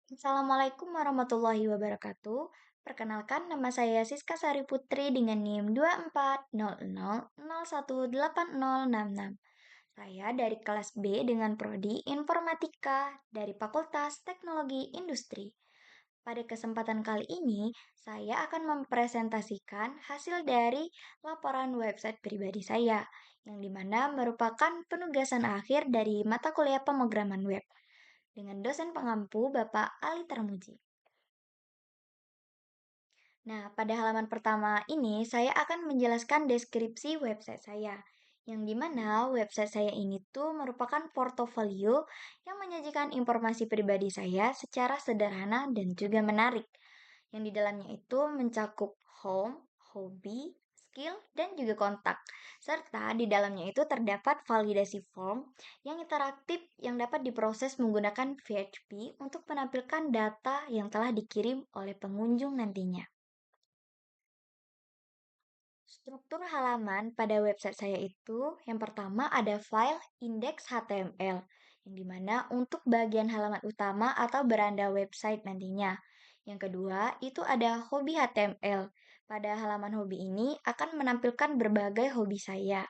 Assalamualaikum warahmatullahi wabarakatuh. Perkenalkan, nama saya Siska Sari Putri dengan NIM 2400018066. Saya dari kelas B dengan prodi Informatika dari Fakultas Teknologi Industri. Pada kesempatan kali ini, saya akan mempresentasikan hasil dari laporan website pribadi saya, yang dimana merupakan penugasan akhir dari mata kuliah pemrograman web dengan dosen pengampu Bapak Ali Tarmuji. Nah, pada halaman pertama ini saya akan menjelaskan deskripsi website saya, yang dimana website saya ini tuh merupakan portofolio yang menyajikan informasi pribadi saya secara sederhana dan juga menarik. Yang di dalamnya itu mencakup home, hobi, skill, dan juga kontak. Serta di dalamnya itu terdapat validasi form yang interaktif yang dapat diproses menggunakan PHP untuk menampilkan data yang telah dikirim oleh pengunjung nantinya. Struktur halaman pada website saya itu, yang pertama ada file index HTML, yang dimana untuk bagian halaman utama atau beranda website nantinya. Yang kedua, itu ada hobi HTML. Pada halaman hobi ini akan menampilkan berbagai hobi saya.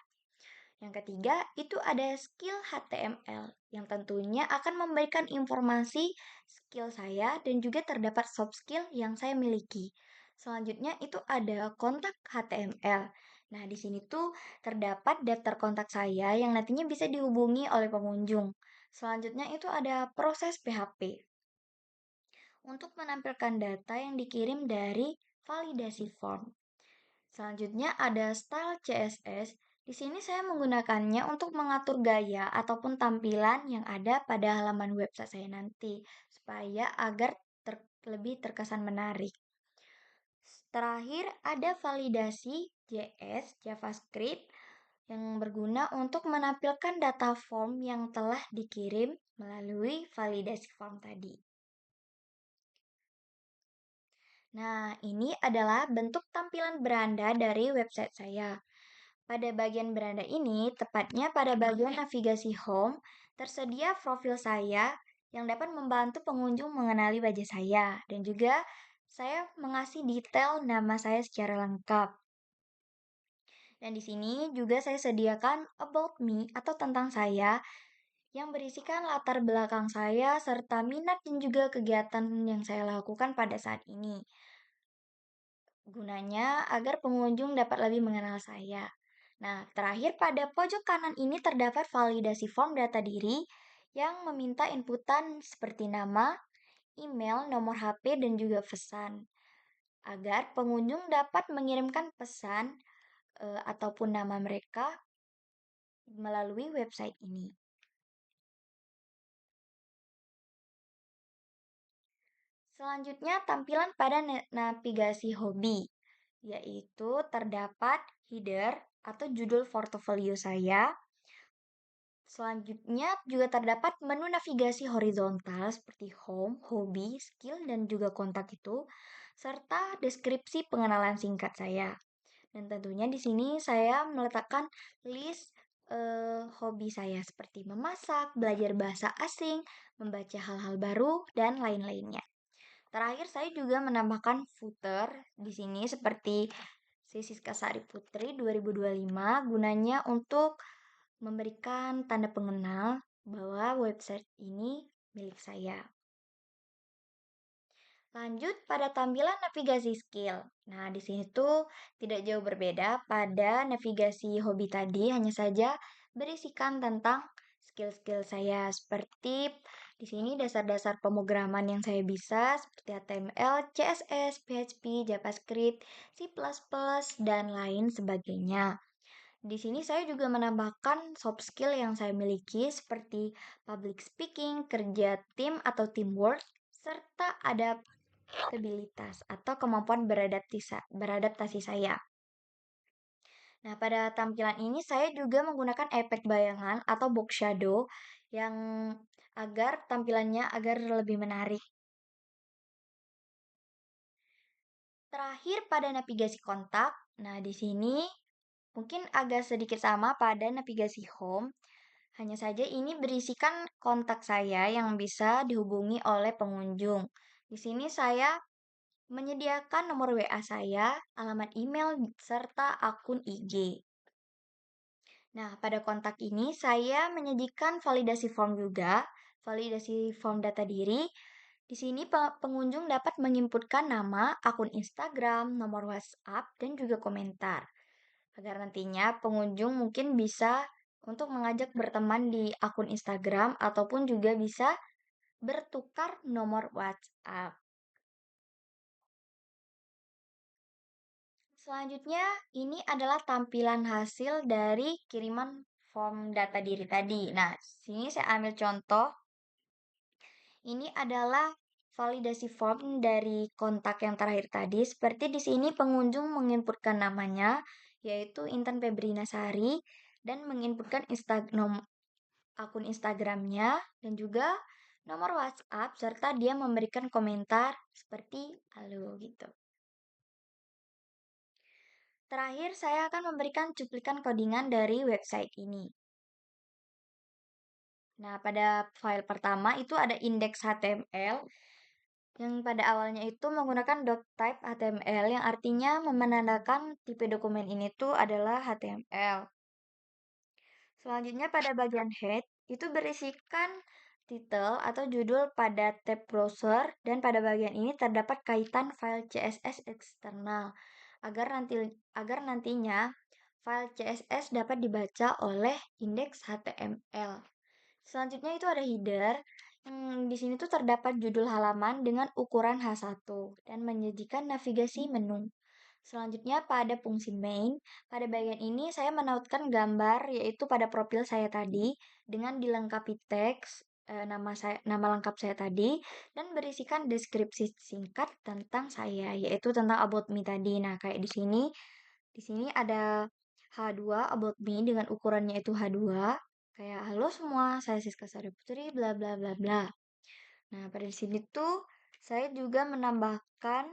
Yang ketiga, itu ada skill HTML, yang tentunya akan memberikan informasi skill saya dan juga terdapat soft skill yang saya miliki. Selanjutnya itu ada kontak HTML. Nah, di sini tuh terdapat daftar kontak saya yang nantinya bisa dihubungi oleh pengunjung. Selanjutnya itu ada proses PHP untuk menampilkan data yang dikirim dari validasi form. Selanjutnya ada style CSS. Di sini saya menggunakannya untuk mengatur gaya ataupun tampilan yang ada pada halaman website saya nanti, supaya agar lebih terkesan menarik. Terakhir, ada validasi JS, JavaScript, yang berguna untuk menampilkan data form yang telah dikirim melalui validasi form tadi. Nah, ini adalah bentuk tampilan beranda dari website saya. Pada bagian beranda ini, tepatnya pada bagian navigasi home, tersedia profil saya yang dapat membantu pengunjung mengenali wajah saya dan juga saya mengasih detail nama saya secara lengkap. Dan di sini juga saya sediakan about me atau tentang saya yang berisikan latar belakang saya serta minat dan juga kegiatan yang saya lakukan pada saat ini. Gunanya agar pengunjung dapat lebih mengenal saya. Nah, terakhir pada pojok kanan ini terdapat validasi form data diri yang meminta inputan seperti nama, email, nomor HP, dan juga pesan agar pengunjung dapat mengirimkan pesan ataupun nama mereka melalui website ini. Selanjutnya, tampilan pada navigasi hobi, yaitu terdapat header atau judul portofolio saya. Selanjutnya juga terdapat menu navigasi horizontal seperti home, hobi, skill, dan juga kontak itu, serta deskripsi pengenalan singkat saya. Dan tentunya di sini saya meletakkan list hobi saya seperti memasak, belajar bahasa asing, membaca hal-hal baru, dan lain-lainnya. Terakhir saya juga menambahkan footer di sini seperti Siska Sari Putri 2025 gunanya untuk memberikan tanda pengenal bahwa website ini milik saya. Lanjut pada tampilan navigasi skill. Nah, di sini tuh tidak jauh berbeda pada navigasi hobi tadi, hanya saja berisikan tentang skill-skill saya seperti di sini dasar-dasar pemrograman yang saya bisa seperti HTML, CSS, PHP, JavaScript, C++, dan lain sebagainya. Di sini saya juga menambahkan soft skill yang saya miliki seperti public speaking, kerja tim atau teamwork, serta adaptabilitas atau kemampuan beradaptasi saya. Nah, pada tampilan ini saya juga menggunakan efek bayangan atau box shadow yang agar tampilannya agar lebih menarik. Terakhir pada navigasi kontak. Nah, di sini mungkin agak sedikit sama pada navigasi home. Hanya saja ini berisikan kontak saya yang bisa dihubungi oleh pengunjung. Di sini saya menyediakan nomor WA saya, alamat email, serta akun IG. Nah, pada kontak ini saya menyajikan validasi form juga, validasi form data diri. Di sini pengunjung dapat menginputkan nama, akun Instagram, nomor WhatsApp, dan juga komentar. Agar nantinya pengunjung mungkin bisa untuk mengajak berteman di akun Instagram ataupun juga bisa bertukar nomor WhatsApp. Selanjutnya, ini adalah tampilan hasil dari kiriman form data diri tadi. Nah, sini saya ambil contoh. Ini adalah validasi form dari kontak yang terakhir tadi. Seperti di sini pengunjung menginputkan namanya, yaitu Intan Febrina Sari, dan menginputkan Instagram akun Instagramnya dan juga nomor WhatsApp serta dia memberikan komentar seperti halo gitu. Terakhir, saya akan memberikan cuplikan codingan dari website ini. Nah, pada file pertama itu ada indeks HTML yang pada awalnya itu menggunakan .type HTML yang artinya menandakan tipe dokumen ini tuh adalah HTML. Selanjutnya pada bagian head itu berisikan title atau judul pada tab browser dan pada bagian ini terdapat kaitan file CSS eksternal agar nantinya file CSS dapat dibaca oleh indeks HTML. Selanjutnya itu ada header. Di sini tuh terdapat judul halaman dengan ukuran H1 dan menyajikan navigasi menu. Selanjutnya pada fungsi main, pada bagian ini saya menautkan gambar yaitu pada profil saya tadi dengan dilengkapi teks nama lengkap saya tadi dan berisikan deskripsi singkat tentang saya yaitu tentang about me tadi. Nah, kayak di sini ada H2 about me dengan ukurannya itu H2. Kayak halo semua, saya Siska Sari Putri bla bla bla bla. Nah, pada sini tuh saya juga menambahkan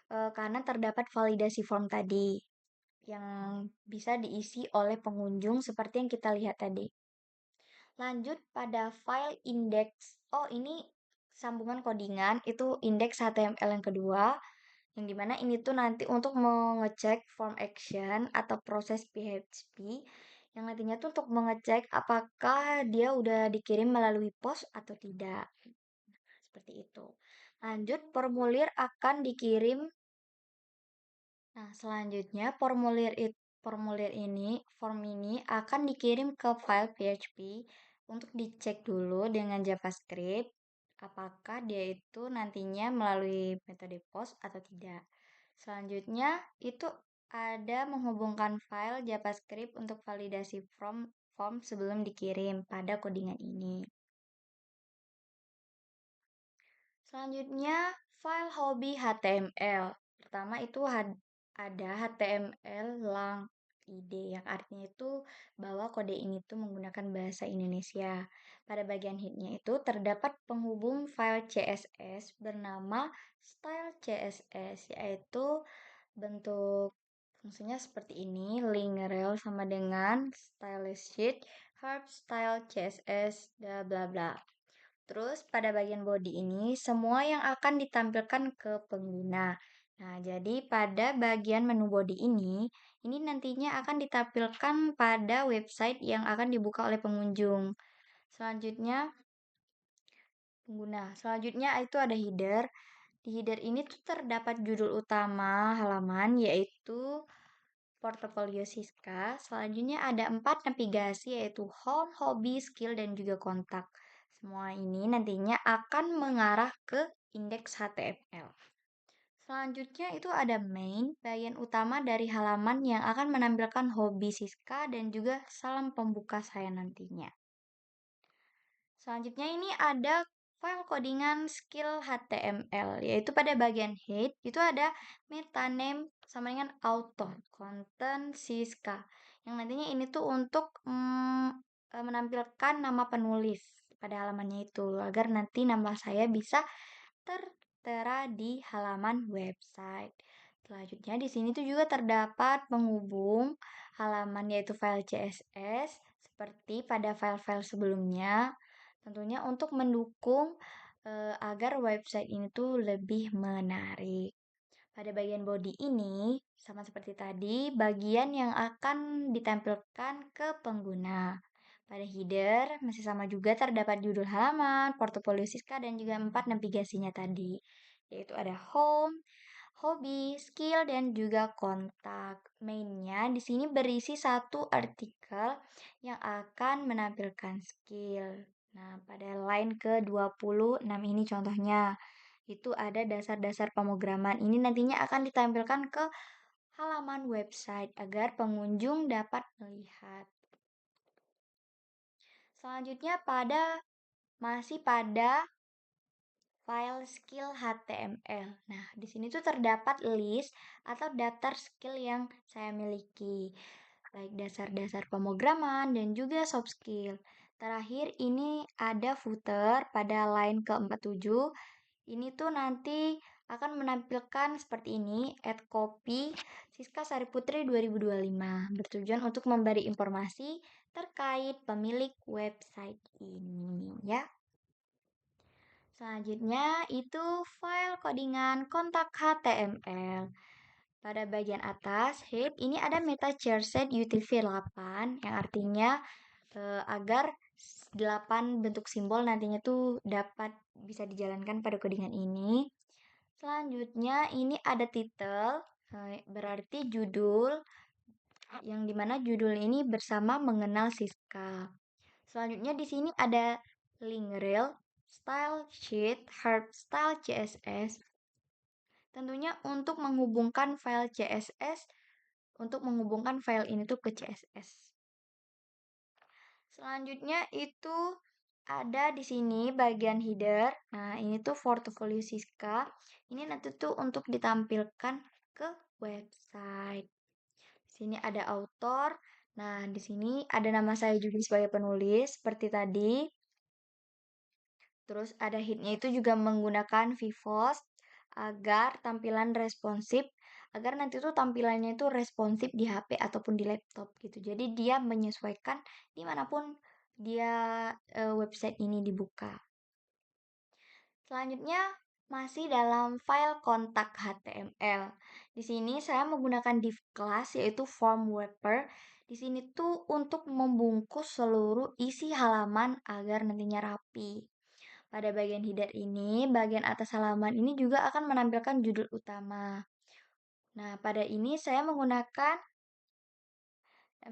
karena terdapat validasi form tadi yang bisa diisi oleh pengunjung seperti yang kita lihat tadi. Lanjut pada file index. Oh, ini sambungan codingan itu indeks HTML yang kedua, yang dimana ini tuh nanti untuk mengecek form action atau proses PHP yang nantinya tuh untuk mengecek apakah dia udah dikirim melalui pos atau tidak. Seperti itu. Lanjut, Nah, selanjutnya form ini akan dikirim ke file PHP untuk dicek dulu dengan JavaScript apakah dia itu nantinya melalui metode post atau tidak. Selanjutnya itu ada menghubungkan file JavaScript untuk validasi form sebelum dikirim pada codingan ini. Selanjutnya, file hobi HTML. Pertama itu ada HTML lang ID yang artinya itu bahwa kode ini tuh menggunakan bahasa Indonesia. Pada bagian headnya itu terdapat penghubung file CSS bernama style CSS yaitu bentuk fungsinya seperti ini, link rel sama dengan stylist sheet, herb style CSS, bla bla bla. Terus pada bagian body ini semua yang akan ditampilkan ke pengguna. Nah, jadi pada bagian menu body ini nantinya akan ditampilkan pada website yang akan dibuka oleh pengunjung. Selanjutnya, pengguna. Selanjutnya itu ada header. Di header ini tuh terdapat judul utama halaman yaitu portofolio Siska. Selanjutnya ada 4 navigasi yaitu home, hobi, skill, dan juga kontak. Semua ini nantinya akan mengarah ke indeks HTML. Selanjutnya itu ada main, bagian utama dari halaman yang akan menampilkan hobi Siska dan juga salam pembuka saya nantinya. Selanjutnya ini ada file codingan skill HTML, yaitu pada bagian head itu ada meta name sama dengan author, content Siska. Yang nantinya ini tuh untuk menampilkan nama penulis pada halamannya itu agar nanti nama saya bisa tertera di halaman website. Selanjutnya di sini tuh juga terdapat penghubung halaman yaitu file CSS seperti pada file-file sebelumnya, tentunya untuk mendukung agar website ini tuh lebih menarik. Pada bagian body ini, sama seperti tadi, bagian yang akan ditampilkan ke pengguna. Pada header, masih sama juga terdapat judul halaman, portofolio Siska, dan juga 4 navigasinya tadi, yaitu ada home, hobi, skill, dan juga kontak. Mainnya di sini berisi satu artikel yang akan menampilkan skill. Nah, pada line ke-26 ini contohnya, itu ada dasar-dasar pemrograman. Ini nantinya akan ditampilkan ke halaman website agar pengunjung dapat melihat. Selanjutnya masih pada file skill HTML. Nah, di sini tuh terdapat list atau daftar skill yang saya miliki, baik dasar-dasar pemrograman dan juga soft skill. Terakhir ini ada footer pada line ke-47. Ini tuh nanti akan menampilkan seperti ini, add copy Siska Sari Putri 2025, bertujuan untuk memberi informasi terkait pemilik website ini ya. Selanjutnya itu file codingan kontak HTML. Pada bagian atas, head ini ada meta charset UTF-8 yang artinya agar 8 bentuk simbol nantinya tuh dapat bisa dijalankan pada codingan ini. Selanjutnya ini ada title, berarti judul, yang dimana judul ini bersama mengenal Siska. Selanjutnya di sini ada link reel, style sheet, heart style CSS. Tentunya untuk menghubungkan file CSS, untuk menghubungkan file ini tuh ke CSS. Selanjutnya itu ada di sini bagian header. Nah, ini tuh portofolio Siska. Ini nanti tuh untuk ditampilkan ke website. Di sini ada author. Nah, di sini ada nama saya juga sebagai penulis seperti tadi. Terus ada hitnya itu juga menggunakan Vivos agar tampilan responsif, agar nanti tuh tampilannya itu responsif di HP ataupun di laptop gitu. Jadi dia menyesuaikan dimanapun dia website ini dibuka. Selanjutnya masih dalam file kontak HTML. Di sini saya menggunakan div class yaitu form wrapper. Di sini tuh untuk membungkus seluruh isi halaman agar nantinya rapi. Pada bagian header ini, bagian atas halaman ini juga akan menampilkan judul utama. Nah, pada ini saya menggunakan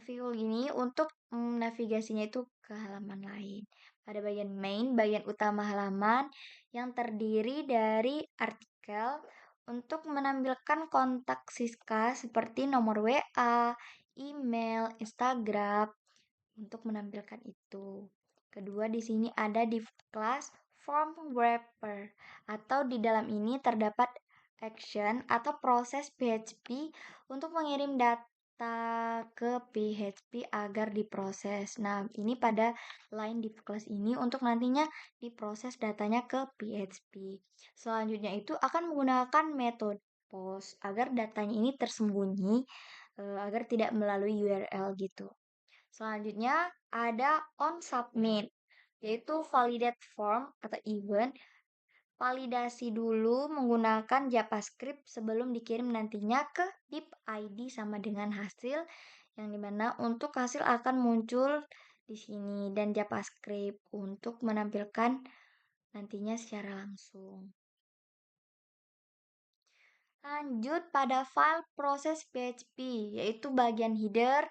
view ini untuk navigasinya itu ke halaman lain. Pada bagian main, bagian utama halaman yang terdiri dari artikel untuk menampilkan kontak Siska seperti nomor WA, email, Instagram untuk menampilkan itu. Kedua, di sini ada div class form wrapper atau di dalam ini terdapat action atau proses PHP untuk mengirim data ke PHP agar diproses. Nah, ini pada line div class ini untuk nantinya diproses datanya ke PHP. Selanjutnya itu akan menggunakan metode post agar datanya ini tersembunyi agar tidak melalui URL gitu. Selanjutnya ada on submit, yaitu validate form atau event. Validasi dulu menggunakan JavaScript sebelum dikirim nantinya ke div ID sama dengan hasil, yang dimana untuk hasil akan muncul di sini dan JavaScript untuk menampilkan nantinya secara langsung. Lanjut pada file proses PHP, yaitu bagian header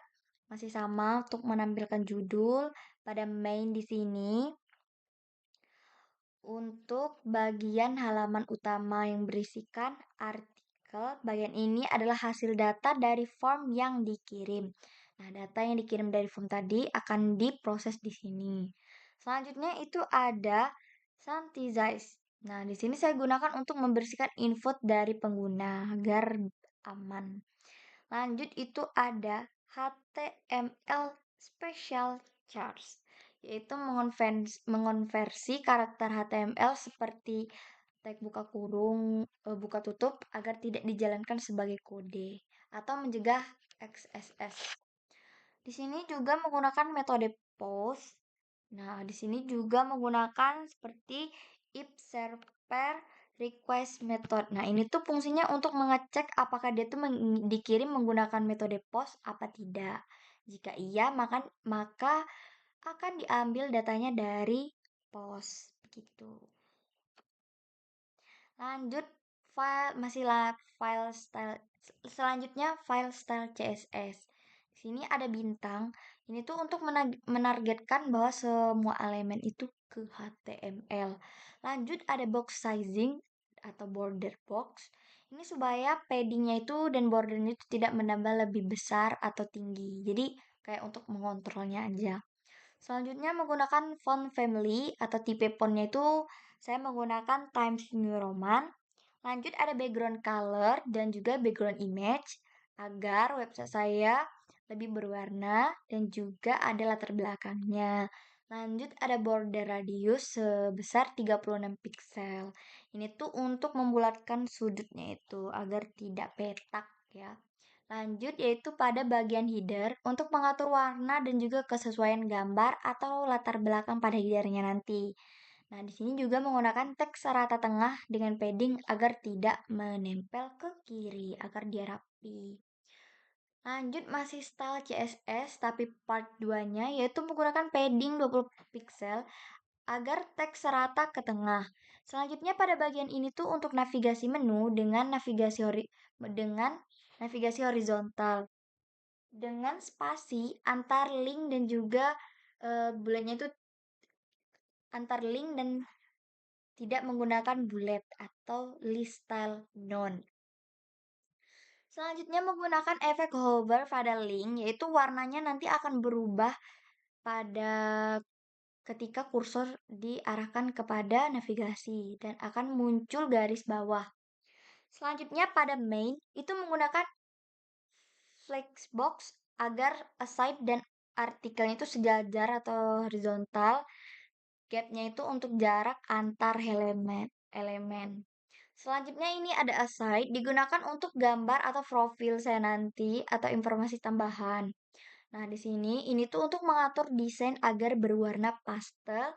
masih sama untuk menampilkan judul pada main di sini. Untuk bagian halaman utama yang berisikan artikel, bagian ini adalah hasil data dari form yang dikirim. Nah, data yang dikirim dari form tadi akan diproses di sini. Selanjutnya itu ada sanitize. Nah, di sini saya gunakan untuk membersihkan info dari pengguna agar aman. Lanjut itu ada HTML Special Charts, yaitu mengonversi karakter HTML seperti tag buka kurung, buka tutup agar tidak dijalankan sebagai kode atau mencegah XSS. Di sini juga menggunakan metode post. Nah, di sini juga menggunakan seperti if server request method. Nah, ini tuh fungsinya untuk mengecek apakah dia tuh dikirim menggunakan metode post apa tidak. Jika iya, maka akan diambil datanya dari post begitu. Lanjut file style selanjutnya file style CSS. Di sini ada bintang. Ini tuh untuk menargetkan bahwa semua elemen itu ke HTML. Lanjut ada box sizing atau border box. Ini supaya paddingnya itu dan bordernya itu tidak menambah lebih besar atau tinggi. Jadi kayak untuk mengontrolnya aja. Selanjutnya menggunakan font family atau tipe fontnya itu saya menggunakan Times New Roman. Lanjut ada background color dan juga background image agar website saya lebih berwarna dan juga ada latar belakangnya. Lanjut ada border radius sebesar 36 pixel. Ini tuh untuk membulatkan sudutnya itu agar tidak petak ya. Lanjut yaitu pada bagian header untuk mengatur warna dan juga kesesuaian gambar atau latar belakang pada headernya nanti. Nah, di sini juga menggunakan teks rata tengah dengan padding agar tidak menempel ke kiri, agar dia rapi. Lanjut masih style CSS tapi part 2-nya yaitu menggunakan padding 20 pixel agar teks rata ke tengah. Selanjutnya pada bagian ini tuh untuk navigasi menu dengan navigasi horizontal dengan spasi antar link dan juga bulatnya itu antar link dan tidak menggunakan bullet atau list style none. Selanjutnya menggunakan efek hover pada link, yaitu warnanya nanti akan berubah pada ketika kursor diarahkan kepada navigasi dan akan muncul garis bawah. Selanjutnya pada main itu menggunakan flexbox agar aside dan artikelnya itu sejajar atau horizontal. Gapnya itu untuk jarak antar elemen. Selanjutnya ini ada aside digunakan untuk gambar atau profil saya nanti atau informasi tambahan. Nah, di sini ini tuh untuk mengatur desain agar berwarna pastel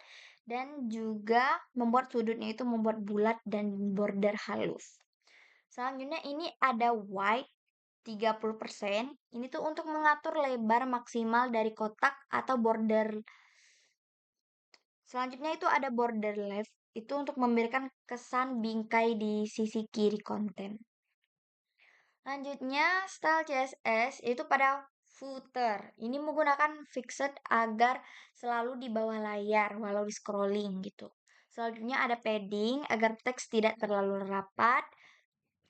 dan juga membuat sudutnya itu membuat bulat dan border halus. Selanjutnya ini ada white 30%. Ini tuh untuk mengatur lebar maksimal dari kotak atau border. Selanjutnya itu ada border left, itu untuk memberikan kesan bingkai di sisi kiri konten. Lanjutnya, style CSS itu pada footer. Ini menggunakan fixed agar selalu di bawah layar walau di scrolling gitu. Selanjutnya ada padding agar teks tidak terlalu rapat.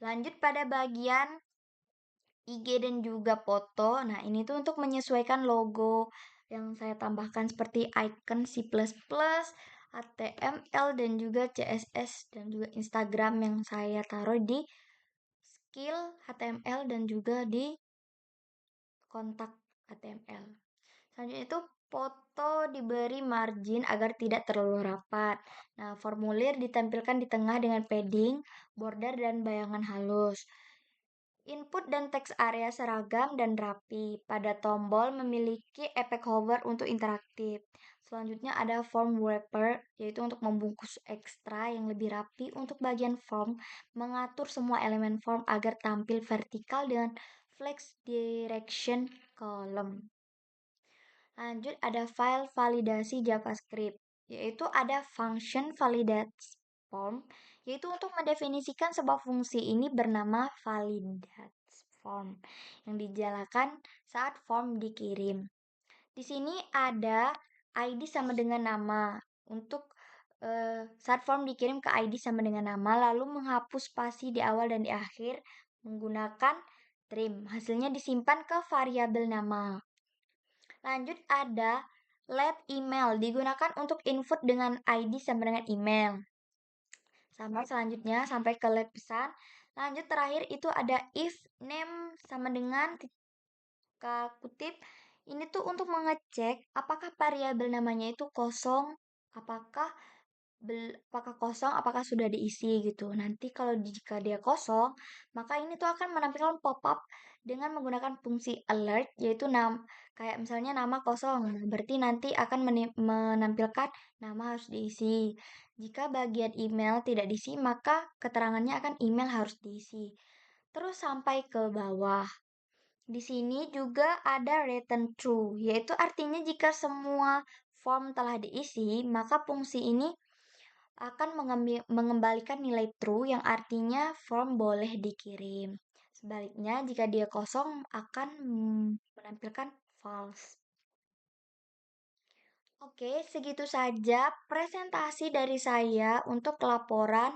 Lanjut pada bagian IG dan juga foto. Nah, ini tuh untuk menyesuaikan logo yang saya tambahkan seperti icon C++, HTML dan juga CSS dan juga Instagram yang saya taruh di skill HTML dan juga di kontak HTML. Selanjutnya itu foto diberi margin agar tidak terlalu rapat. Nah, formulir ditampilkan di tengah dengan padding, border, dan bayangan halus. Input dan teks area seragam dan rapi. Pada tombol memiliki efek hover untuk interaktif. Selanjutnya ada form wrapper, yaitu untuk membungkus ekstra yang lebih rapi untuk bagian form, mengatur semua elemen form agar tampil vertikal dengan flex direction column. Lanjut ada file validasi JavaScript, yaitu ada function validate form, yaitu untuk mendefinisikan sebuah fungsi ini bernama validate form yang dijalankan saat form dikirim. Di sini ada ID sama dengan nama untuk saat form dikirim ke ID sama dengan nama, lalu menghapus spasi di awal dan di akhir menggunakan trim. Hasilnya disimpan ke variabel nama. Lanjut ada let email digunakan untuk input dengan ID sama dengan email. Sama selanjutnya sampai ke let pesan. Lanjut terakhir itu ada if name sama dengan kutip. Ini tuh untuk mengecek apakah variabel namanya itu kosong, apakah apakah kosong, apakah sudah diisi gitu. Nanti kalau jika dia kosong, maka ini tuh akan menampilkan pop-up dengan menggunakan fungsi alert, yaitu kayak misalnya nama kosong, berarti nanti akan menampilkan nama harus diisi. Jika bagian email tidak diisi, maka keterangannya akan email harus diisi. Terus sampai ke bawah. Di sini juga ada return true, yaitu artinya jika semua form telah diisi, maka fungsi ini akan mengembalikan nilai true yang artinya form boleh dikirim. Sebaliknya, jika dia kosong akan menampilkan false. Oke, segitu saja presentasi dari saya untuk laporan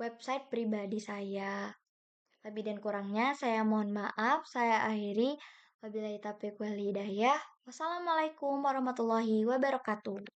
website pribadi saya. Lebih dan kurangnya saya mohon maaf, saya akhiri. Wabillahi taufiq wal hidayah. Wassalamualaikum warahmatullahi wabarakatuh.